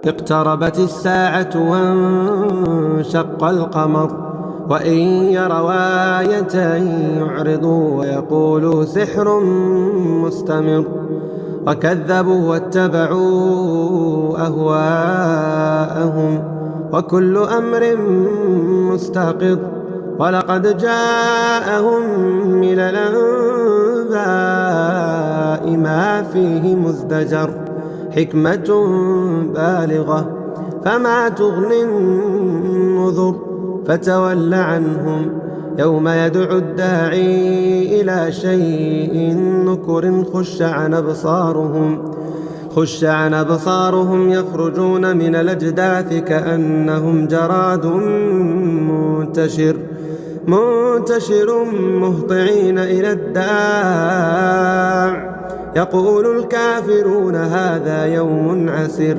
اقتربت الساعة وانشق القمر، وإن يروا آية يعرضوا ويقولوا سحر مستمر، وكذبوا واتبعوا أهواءهم وكل أمر مستقر. ولقد جاءهم من الأنباء ما فيه مزدجر، حكمة بالغة فما تغني النذر. فتول عنهم يوم يدعو الداعي إلى شيء نكر. خش عن أبصارهم يخرجون من الأجداث كأنهم جراد منتشر مهطعين إلى الداع. يقول الكافرون هذا يوم عسر.